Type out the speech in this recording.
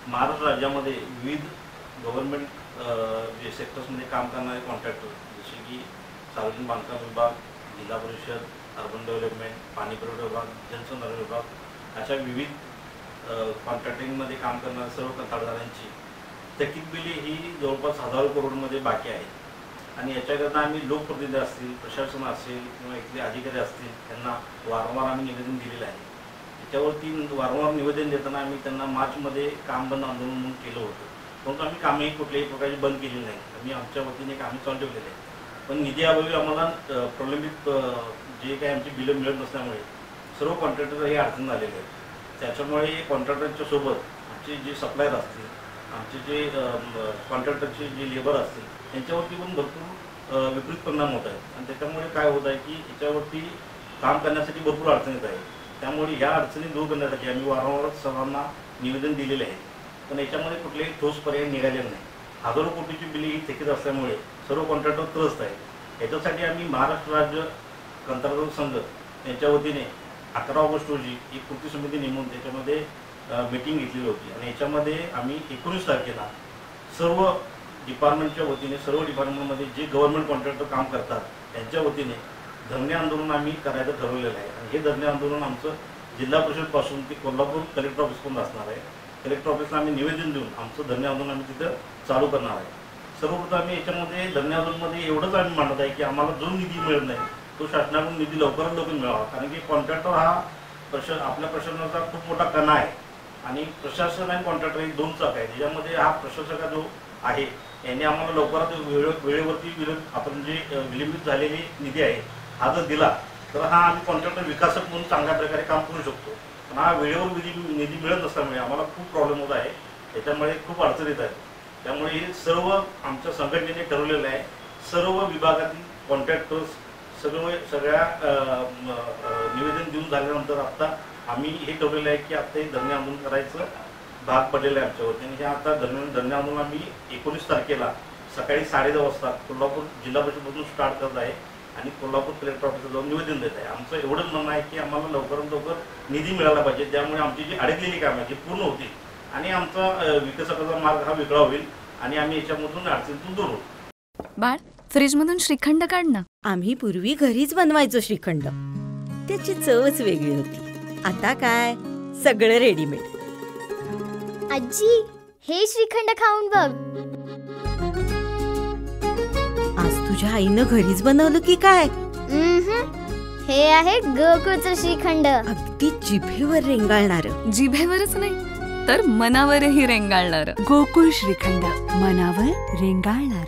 महाराष्ट्र राज्यामध्ये विविध गव्हर्नमेंट जे सेक्टर्समध्ये काम करणारे कॉन्ट्रॅक्टर जसे की सार्वजनिक बांधकाम विभाग, जिल्हा परिषद, अर्बन डेव्हलपमेंट, पाणी पुरवठा विभाग, जलसंधारण विभाग अशा विविध कॉन्ट्रॅक्टिंगमध्ये काम करणाऱ्या सर्व कंत्राटदारांची थकीत बिले ही जवळपास हजारो करोडमध्ये बाकी आहेत. आणि याच्याकरता आम्ही लोकप्रतिनिधी असतील, प्रशासन असेल किंवा इथले अधिकारी असतील त्यांना वारंवार आम्ही निवेदन दिलेलं आहे. त्याच्यावरती वारंवार निवेदन देताना आम्ही त्यांना मार्चमध्ये काम बंद आंदोलन म्हणून केलं होतं, परंतु आम्ही कामही कुठल्याही प्रकारची बंद केली नाही. आम्ही आमच्या वतीने कामे चालू ठेवलेले आहे. पण निधी अभावी आम्हाला प्रलंबित जे काही आमची बिलं मिळत नसल्यामुळे सर्व कॉन्ट्रॅक्टर हे अडचण झालेले आहेत. त्याच्यामुळे कॉन्ट्रॅक्टरच्या सोबत आमचे जे सप्लायर असतील, आमचे जे कॉन्ट्रॅक्टरचे जे लेबर असतील त्यांच्यावरती पण भरपूर विपरीत परिणाम होत आहेत. आणि त्याच्यामुळे काय होत आहे की याच्यावरती काम करण्यासाठी भरपूर अडचण येत आहे. त्यामुळे या अडचणी दूर करण्यासाठी आम्ही वारंवार सर्वांना निवेदन दिलेले आहे, पण याच्यामध्ये कुठलेही ठोस पर्याय निघालेले नाही. हजारो कोटीची बिले ही थकीत असल्यामुळे सर्व कॉन्ट्रॅक्टर त्रस्त आहेत. याच्यासाठी आम्ही महाराष्ट्र राज्य कंत्राटदार संघ यांच्या वतीने 11 ऑगस्ट रोजी एक कृती समिती नेमून त्याच्यामध्ये मीटिंग घेतलेली होती. आणि याच्यामध्ये आम्ही 19 तारखेला सर्व डिपार्टमेंटच्या वतीने सर्व डिपार्टमेंटमध्ये जे गव्हर्नमेंट कॉन्ट्रॅक्टर काम करतात त्यांच्या वतीने धरणे आंदोलन आम्ही करायचं ठरवलेलं आहे. आणि हे धरणे आंदोलन आमचं जिल्हा परिषदपासून ते कोल्हापूर कलेक्टर ऑफिसपर्यंत असणार आहे. कलेक्टर ऑफिसला आम्ही निवेदन देऊन आमचं धरणे आंदोलन आम्ही तिथं चालू करणार आहे. सर्वप्रथम आम्ही याच्यामध्ये धरणे आंदोलनमध्ये एवढंच आम्ही मांडत आहे की आम्हाला जो निधी मिळत नाही तो शासनाकडून निधी लवकरात लवकर मिळावा. कारण की कॉन्ट्रॅक्टर हा आपल्या प्रशासनाचा खूप मोठा कणा आहे. आणि प्रशासन आणि कॉन्ट्रॅक्टर हे दोन चाक आहे. ज्याच्यामध्ये हा प्रशासक जो आहे यांनी आम्हाला लवकरात वेळेवरती आपण जे विलंबित झालेली निधी आहे हा जर दिला तर हा आम्ही कॉन्ट्रॅक्टर विकासक म्हणून चांगल्या प्रकारे काम करू शकतो. पण हा वेळेवर निधी मिळत नसल्यामुळे आम्हाला खूप प्रॉब्लेम होत आहे. त्याच्यामुळे खूप अडचण येत आहे. त्यामुळे हे सर्व आमच्या संघटनेने ठरवलेलं आहे. सर्व विभागातील कॉन्ट्रॅक्टर्स सगळ्या निवेदन देऊन झाल्यानंतर आता आम्ही हे ठरवलेलं आहे की आता हे धरणे आंदोलन करायचं भाग पडलेलं आहे आमच्यावरती. आणि हे आता धरणे आंदोलन आम्ही 19 तारखेला सकाळी 10:30 वाजता कोल्हापूर जिल्हा परिषदमधून स्टार्ट करत आहे आणि कोल्हापूर कलेक्टर ऑफिसला जाऊन निवेदन देत आहे. आमचं एवढंच म्हणणं आहे की आम्हाला लवकरात लवकर निधी मिळाला पाहिजे, त्यामुळे आमची जी अडकलेली कामं आहे ती पूर्ण होतील आणि आमचा विकासाचा मार्ग हा वेगळा होईल आणि आम्ही याच्यामधून अडचणीतून दूर होऊ. बाळ, फ्रीजमधून श्रीखंड काढ ना. आम्ही पूर्वी घरीच बनवायचो श्रीखंड, त्याची चवच वेगळी होती. आता काय सगळं रेडीमेड. आजी, हे श्रीखंड खाऊन बघ. आज तुझ्या आईनं घरीच बनवलं की काय? हे आहे गोकुळचं श्रीखंड. अगदी जिभेवर रेंगाळणार. जिभेवरच नाही तर मनावरही रेंगाळणार. गोकुळ श्रीखंड, मनावर रेंगाळणार.